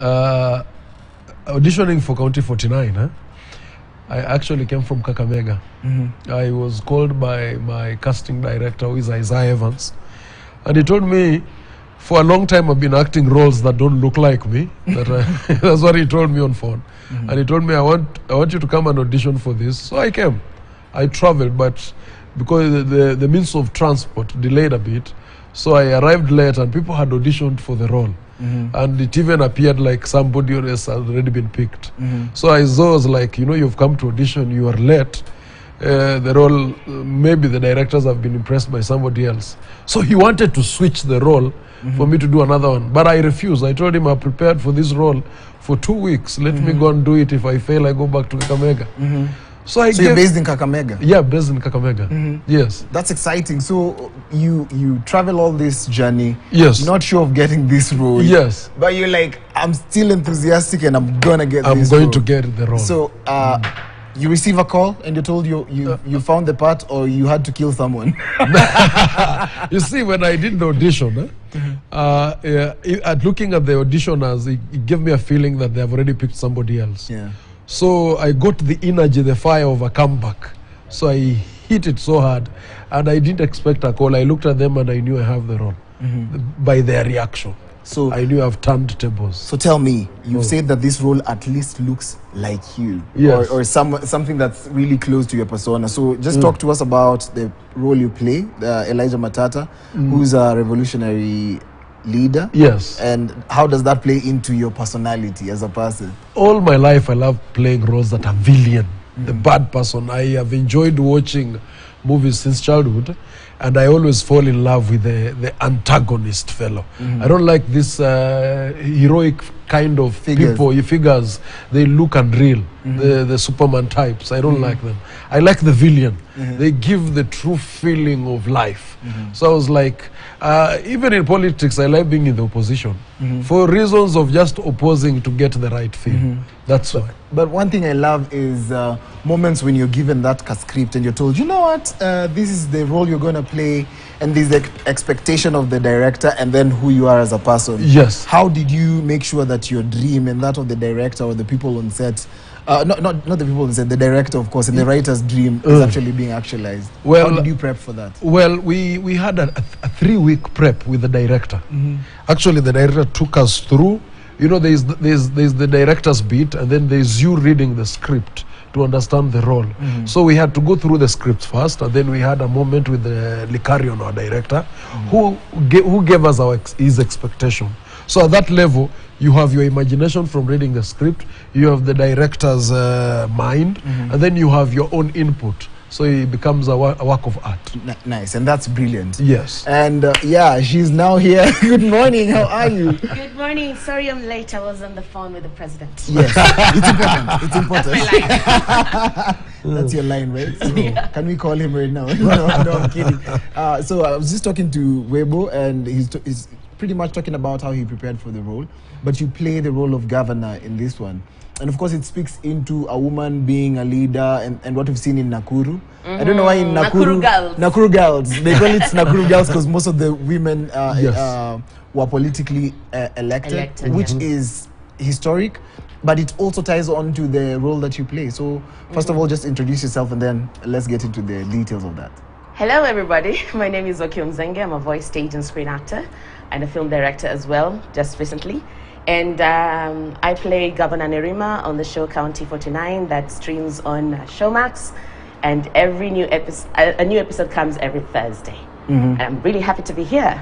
Auditioning for County 49, I actually came from Kakamega. I was called by my casting director, who is Isaiah Evans, and he told me, for a long time I've been acting roles that don't look like me. That's what he told me on phone. And he told me, I want you to come and audition for this. So I came. I traveled, but because the means of transport delayed a bit, so I arrived late and people had auditioned for the role. And it even appeared like somebody else had already been picked. So I was like, you've come to audition, you are late. The role, maybe the directors have been impressed by somebody else. So he wanted to switch the role for me to do another one. But I refused. I told him I prepared for this role for 2 weeks. Let me go and do it. If I fail, I go back to Kakamega. So you're based in Kakamega? Yeah, based in Kakamega. Yes. That's exciting. So you travel all this journey. Yes. Not sure of getting this role. Yes. But you're like, I'm still enthusiastic and I'm gonna get this role. I'm going to get the role. So you receive a call and you're told you found the part, or you had to kill someone? You see, when I did the audition, looking at the auditioners, it gave me a feeling that they have already picked somebody else. Yeah. So I got the energy, the fire of a comeback. So I hit it so hard, and I didn't expect a call. I looked at them and I knew I have the role by their reaction. So I knew I've turned tables. So tell me, you've said that this role at least looks like you, or something that's really close to your persona. So just talk to us about the role you play, Elijah Matata, who's a revolutionary leader. Yes. And how does that play into your personality as a person? All my life I love playing roles that are villain, the bad person. I have enjoyed watching movies since childhood, and I always fall in love with the antagonist fellow. I don't like this heroic kind of figures. They look unreal, the Superman types. I don't like them. I like the villain. They give the true feeling of life. So I was like, even in politics, I like being in the opposition for reasons of just opposing to get the right feel. That's why. But one thing I love is moments when you're given that script and you're told, you know what, this is the role you're going to play, and there's the expectation of the director and then who you are as a person. Yes. How did you make sure that your dream and that of the director or the people on set, not the people on set, the director, of course, and the writer's dream is actually being actualized? Well, how did you prep for that? Well, we had a 3-week prep with the director. Actually, the director took us through. There's the director's beat, and then there's you reading the script to understand the role. So we had to go through the script first, and then we had a moment with the Licarion, our director, who gave us his expectation. So at that level, you have your imagination from reading the script, you have the director's mind, and then you have your own input. So it becomes a work of art. Nice, and that's brilliant. Yes. And yeah, she's now here. Good morning, how are you? Good morning. Sorry I'm late. I was on the phone with the president. Yes, it's important. It's important. That's my line. That's your line, right? So can we call him right now? No, I'm kidding. So I was just talking to Webo, and he's pretty much talking about how he prepared for the role. But you play the role of governor in this one. And of course, it speaks into a woman being a leader and what we've seen in Nakuru. I don't know why in Nakuru girls. They call it Nakuru girls because most of the women were politically elected, which is historic. But it also ties on to the role that you play. So first of all, just introduce yourself and then let's get into the details of that. Hello, everybody. My name is Okiom Zenge. I'm a voice, stage, and screen actor and a film director as well, just recently. And I play Governor Nerima on the show County 49 that streams on Showmax. And every new a new episode comes every Thursday. And I'm really happy to be here.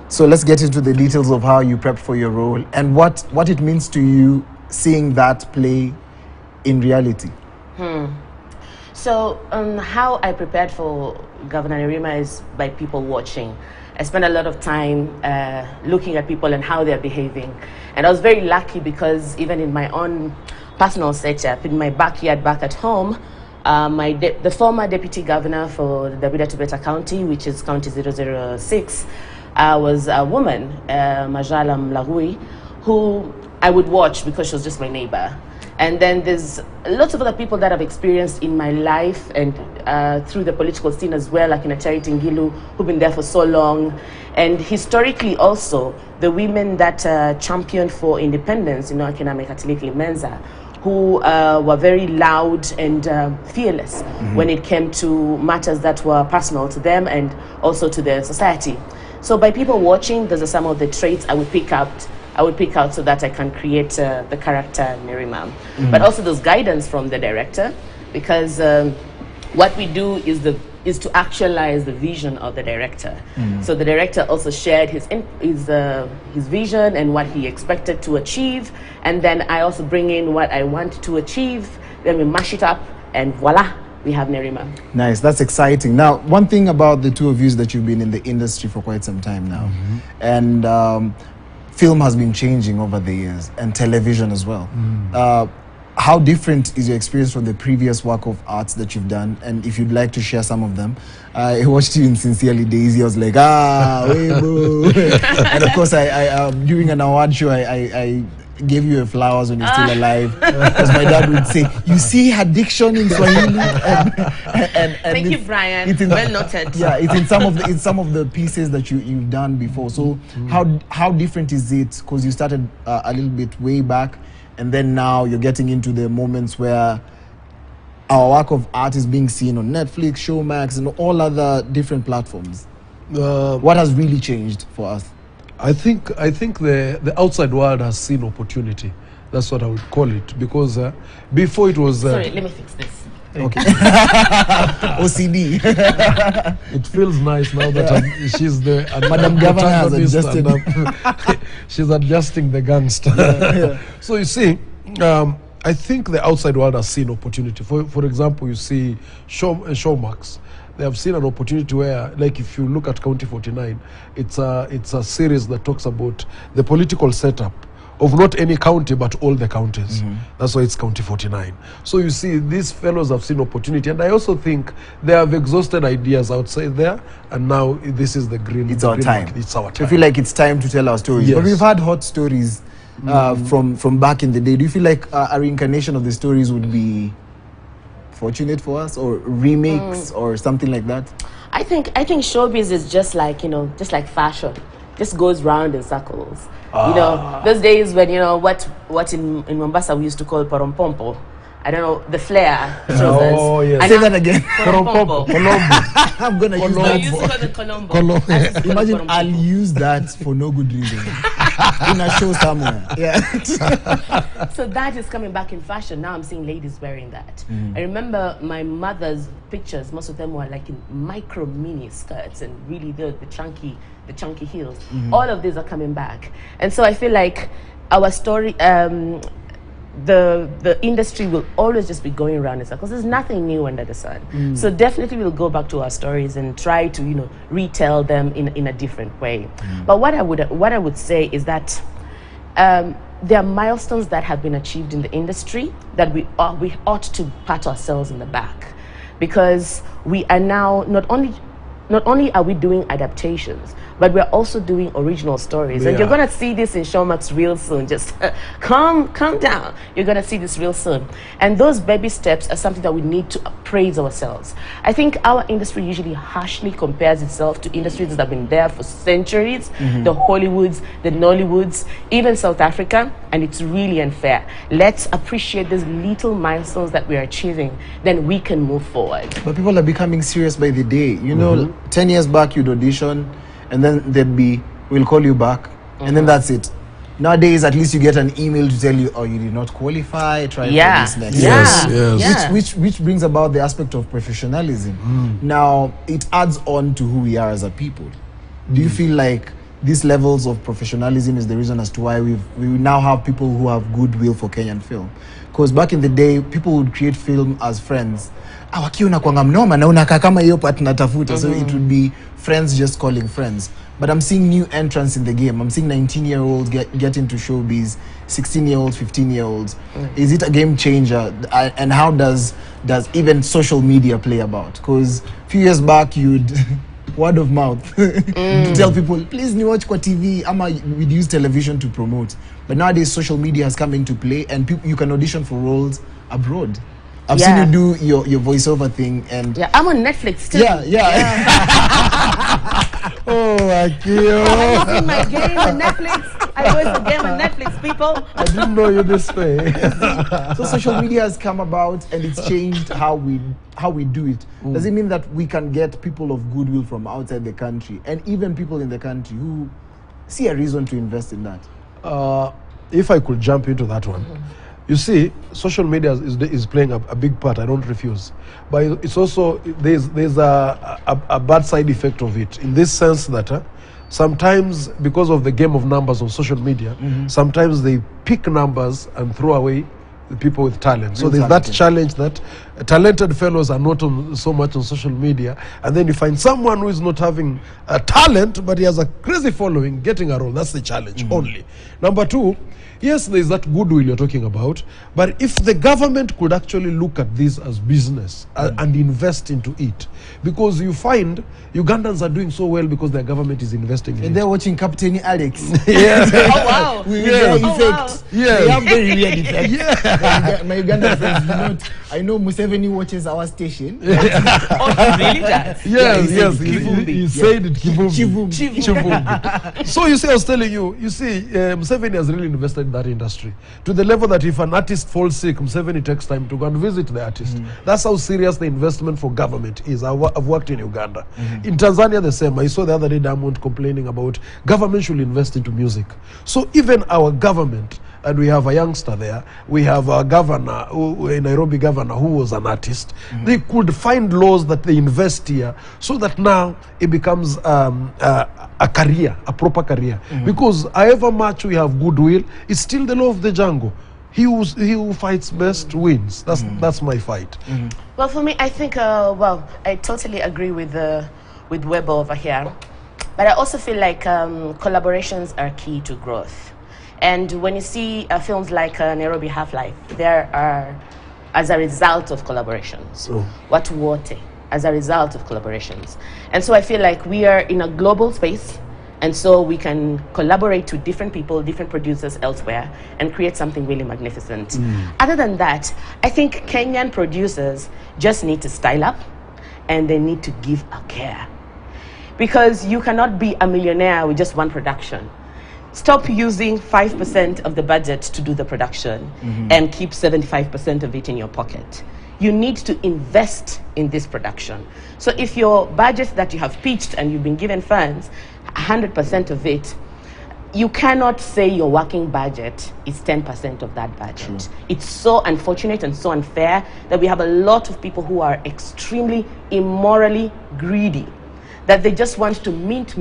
So let's get into the details of how you prep for your role and what it means to you seeing that play in reality. So how I prepared for Governor Nerima is by people watching. I spent a lot of time looking at people and how they're behaving. And I was very lucky because even in my own personal setup, in my backyard back at home, the former deputy governor for the Bida County, which is County 006, was a woman, Majala Mlagui, who I would watch because she was just my neighbor. And then there's lots of other people that I've experienced in my life and through the political scene as well, like Charity Ngilu, who've been there for so long. And historically also, the women that championed for independence, Akina Mekatiliki Menza, who were very loud and fearless when it came to matters that were personal to them and also to the society. So by people watching, those are some of the traits I would pick out so that I can create the character Nerima. But also there's guidance from the director, because what we do is to actualize the vision of the director. So the director also shared his vision and what he expected to achieve, and then I also bring in what I want to achieve. Then we mash it up, and voila, we have Nerima. Nice, that's exciting. Now, one thing about the two of you is that you've been in the industry for quite some time now, and film has been changing over the years, and television as well. How different is your experience from the previous work of arts that you've done? And if you'd like to share some of them. I watched you in Sincerely Daisy. I was like, Weibo. And of course, I during an award show, I gave you flowers when you're still alive. Because my dad would say, you see her diction in Swahili. And Thank you, Brian. Well noted. Yeah, it's in some of the pieces that you've done before. So how different is it? Because you started a little bit way back, and then now you're getting into the moments where our work of art is being seen on Netflix, Showmax, and all other different platforms. What has really changed for us? I think the outside world has seen opportunity. That's what I would call it, because before it was. Sorry, let me fix this. Okay. OCD. It feels nice now that she's the Madam Governor has adjusted. She's adjusting the gangster. So you see, I think the outside world has seen opportunity. For example, you see Showmax. They have seen an opportunity where, like, if you look at County 49, it's a series that talks about the political setup of not any county but all the counties. That's why it's County 49. So you see, these fellows have seen opportunity, and I also think they have exhausted ideas outside there, and now this is the green. It's our time. It's our time. I feel like it's time to tell our stories. Yes. But we've had hot stories from back in the day. Do you feel like a reincarnation of the stories would be fortunate for us, or remakes or something like that? I think showbiz is just like fashion, just goes round in circles. Those days when what in Mombasa we used to call porompompo. I don't know, the flare trousers. Oh yes. Say that again. Porompompo. I'm gonna use that. You used to call it Colombo. Imagine I'll use that for no good reason in a show somewhere. Yeah. So that is coming back in fashion. Now I'm seeing ladies wearing that. I remember my mother's pictures. Most of them were like in micro mini skirts and really the chunky heels. All of these are coming back, and so I feel like our story. The industry will always just be going around in circles. There's nothing new under the sun. So definitely we'll go back to our stories and try to retell them in a different way. But what I would say is that there are milestones that have been achieved in the industry that we ought to pat ourselves in the back, because we are now not only are we doing adaptations, but we're also doing original stories. And you're going to see this in Showmax real soon. Just calm down. You're going to see this real soon. And those baby steps are something that we need to praise ourselves. I think our industry usually harshly compares itself to industries that have been there for centuries, the Hollywoods, the Nollywoods, even South Africa, and it's really unfair. Let's appreciate these little milestones that we are achieving, then we can move forward. But people are becoming serious by the day. 10 years back you'd audition, and then there'd be, we'll call you back, and then that's it. Nowadays, at least you get an email to tell you, oh, you did not qualify, try for this next. Yes. Which brings about the aspect of professionalism. Now, it adds on to who we are as a people. Do you feel like these levels of professionalism is the reason as to why we now have people who have goodwill for Kenyan film? Because back in the day, people would create film as friends. So it would be friends just calling friends. But I'm seeing new entrants in the game. I'm seeing 19-year-olds get into showbiz, 16-year-olds, 15-year-olds. Is it a game changer? And how does even social media play about? Because a few years back, you'd word of mouth to tell people, please you watch kwa TV. We'd use television to promote. But nowadays, social media has come into play, and you can audition for roles abroad. I've seen you do your voiceover thing, and I'm on Netflix still. Yeah. Oh, Akio. Have you seen my game on Netflix? I voice the game on Netflix, people. I didn't know you this way. So social media has come about, and it's changed how we do it. Does it mean that we can get people of goodwill from outside the country, and even people in the country who see a reason to invest in that? If I could jump into that one. You see, social media is playing a big part. I don't refuse, but it's also there's a bad side effect of it, in this sense that sometimes, because of the game of numbers on social media, sometimes they pick numbers and throw away the people with talent. So there's that challenge that talented fellows are not so much on social media, and then you find someone who is not having a talent but he has a crazy following getting a role. That's the challenge only. Number two, yes, there's that goodwill you're talking about, but if the government could actually look at this as business and invest into it, because you find Ugandans are doing so well because their government is investing in it. And they're watching Captain Alex. Yeah. Oh, wow. With their effects. Yeah. They have very weird effects. Yeah. My Ugandan friends, I know Museveni watches our station. Oh, he really does? Yes. Kivumbi. He said it, Chivumbi. Chivumbi. So you see, I was telling you, Museveni has really invested in that industry to the level that if an artist falls sick, Museveni takes time to go and visit the artist. That's how serious the investment for government is. I've worked in Uganda. In Tanzania, the same. I saw the other day Diamond complaining about government should invest into music. So even our government, and we have a youngster there, we have a governor, a Nairobi governor who was an artist, they could find laws that they invest here so that now it becomes a career, a proper career. Because however much we have goodwill, it's still the law of the jungle. He who fights best wins. That's my fight. Well, for me, I think, I totally agree with Webo over here. But I also feel like collaborations are key to growth. And when you see films like Nairobi Half-Life, there are, as a result of collaborations, Watu Wote, as a result of collaborations. And so I feel like we are in a global space, and so we can collaborate with different people, different producers elsewhere, and create something really magnificent. Other than that, I think Kenyan producers just need to style up, and they need to give a care. Because you cannot be a millionaire with just one production. Stop using 5% of the budget to do the production and keep 75% of it in your pocket. You need to invest in this production. So if your budget that you have pitched and you've been given funds, 100% of it, you cannot say your working budget is 10% of that budget. It's so unfortunate and so unfair that we have a lot of people who are extremely immorally greedy, that they just want to mint.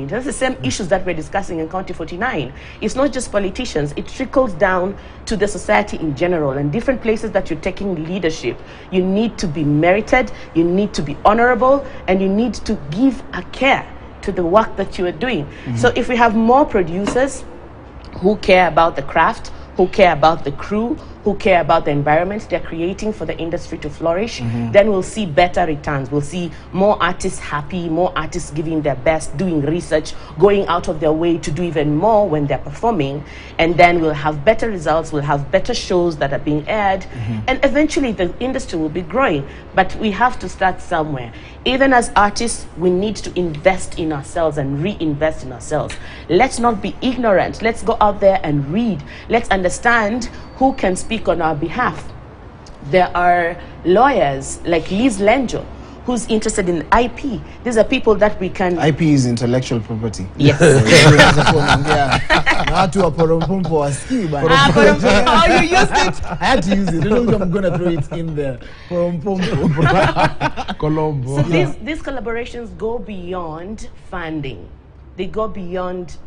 That's the same issues that we're discussing in County 49. It's not just politicians, it trickles down to the society in general, and different places that you're taking leadership. You need to be merited, you need to be honorable, and you need to give a care to the work that you are doing. So if we have more producers who care about the craft, who care about the crew, who care about the environment they're creating for the industry to flourish, then we'll see better returns. We'll see more artists happy, more artists giving their best, doing research, going out of their way to do even more when they're performing, and then we'll have better results, we'll have better shows that are being aired, and eventually the industry will be growing. But we have to start somewhere. Even as artists, we need to invest in ourselves and reinvest in ourselves. Let's not be ignorant. Let's go out there and read. Let's understand who can speak on our behalf. There are lawyers like Liz Lenjo, who's interested in IP. These are people that we can... IP is intellectual property. Yes. Oh, you used it? I had to use it. I don't know if I'm going to throw it in there. Colombo. So these collaborations go beyond funding. They go beyond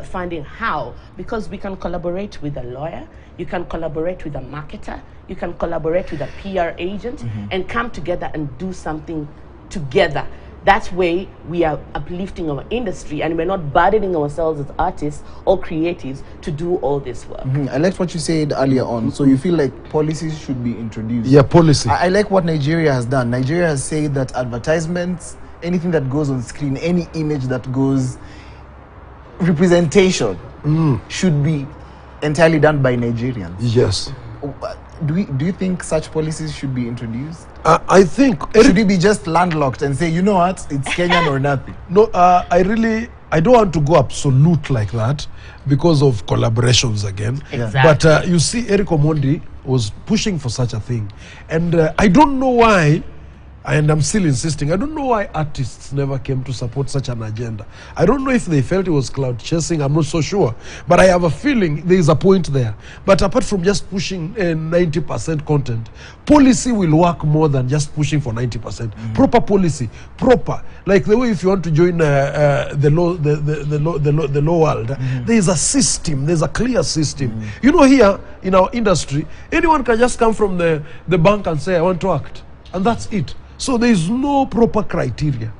funding. How? Because we can collaborate with a lawyer, you can collaborate with a marketer, you can collaborate with a PR agent, and come together and do something together. That way we are uplifting our industry, and we're not burdening ourselves as artists or creatives to do all this work. I liked what you said earlier on. So you feel like policies should be introduced? Yeah, policy. I like what Nigeria has done. Nigeria has said that advertisements anything that goes on screen, any image that goes, representation should be entirely done by Nigerians. Yes. Do you think such policies should be introduced? I think... Should we be just landlocked and say, you know what, it's Kenyan or nothing? No, I don't want to go absolute like that because of collaborations again. Exactly. But you see, Eric Omondi was pushing for such a thing. And I don't know why, and I'm still insisting, I don't know why artists never came to support such an agenda. I don't know if they felt it was cloud chasing, I'm not so sure. But I have a feeling there is a point there. But apart from just pushing 90% content, policy will work more than just pushing for 90%. Proper policy, proper. Like the way if you want to join the law world, there is a system, there's a clear system. You know, here in our industry, anyone can just come from the bank and say, I want to act. And that's it. So there is no proper criteria.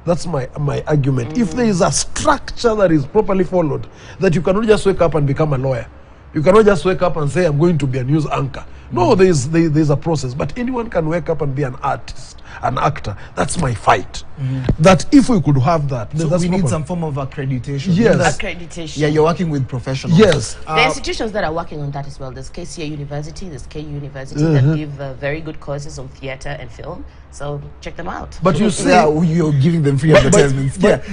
That's my argument. If there is a structure that is properly followed, that you cannot just wake up and become a lawyer. You cannot just wake up and say, I'm going to be a news anchor. No, there is a process. But anyone can wake up and be an artist, an actor. That's my fight. That if we could have that, So that's we need proper. some form of accreditation. Yes. Accreditation. Yeah, you're working with professionals. Yes. There are institutions that are working on that as well. There's KCA University, there's KU University that give very good courses on theatre and film. So check them out. But you see, Yeah, you're giving them free advertisements. but-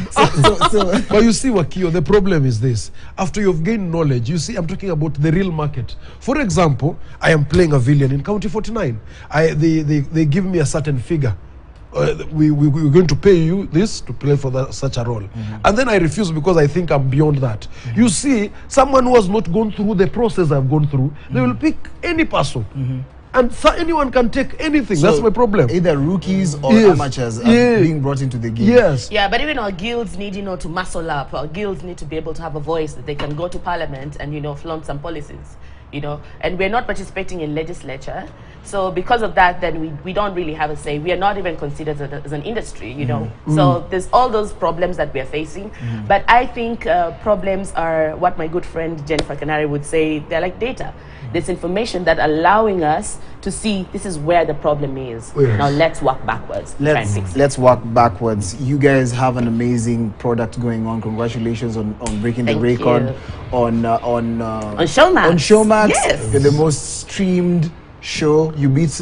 So but you see, Wakio, the problem is this. After you've gained knowledge, you see, I'm talking about the real market. For example, I am playing a villain in County 49. They give me a certain figure. We're going to pay you this to play for such a role. And then I refuse because I think I'm beyond that. You see, someone who has not gone through the process I've gone through, they will pick any person. And so anyone can take anything. That's my problem. Either rookies or Yes. amateurs are Yeah. being brought into the game. Yes. Yeah, but even our guilds need, to muscle up. Our guilds need to be able to have a voice that they can go to parliament and, flaunt some policies, And we're not participating in legislature. So because of that, then we don't really have a say. We are not even considered as an industry, So there's all those problems that we are facing. But I think problems are what my good friend Jennifer Canary would say, they're like data. This information that allowing us to see this is where the problem is. Yes. Now let's walk backwards. Try and fix it. Let's walk backwards. You guys have an amazing product going on. Congratulations on breaking the Thank record you. on Showmax. On Showmax. Yes. You're the most streamed show. You beat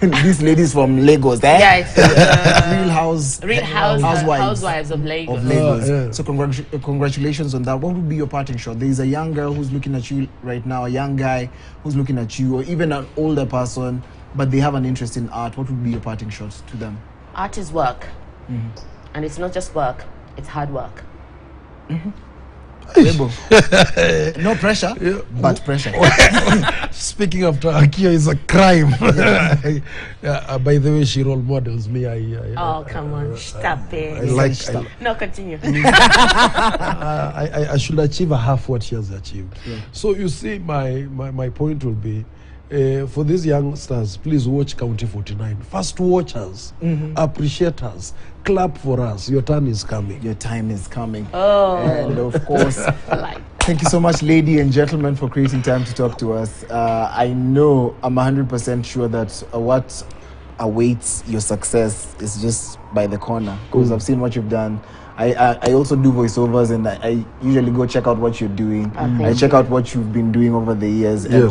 these ladies from Lagos. Yeah, it's Real Housewives of Lagos. of Lagos. Yeah. So congratulations on that. What would be your parting shot? There is a young girl who's looking at you right now, a young guy who's looking at you, or even an older person, but they have an interest in art. What would be your parting shot to them? Art is work. And it's not just work, it's hard work. Rebo. No pressure, but pressure. Speaking of Akio, is a crime. By the way, she role models me. Oh, come on, stop it. No, continue. I should achieve a half what she has achieved. So you see, my point will be, for these youngsters, please watch County 49. First watch us, appreciate us, clap for us. Your turn is coming. Your time is coming. Oh. And of course, Like. thank you so much, ladies and gentlemen, for creating time to talk to us. I know, I'm 100% sure that what awaits your success is just by the corner, because I've seen what you've done. I also do voiceovers, and I usually go check out what you're doing. I check out what you've been doing over the years. And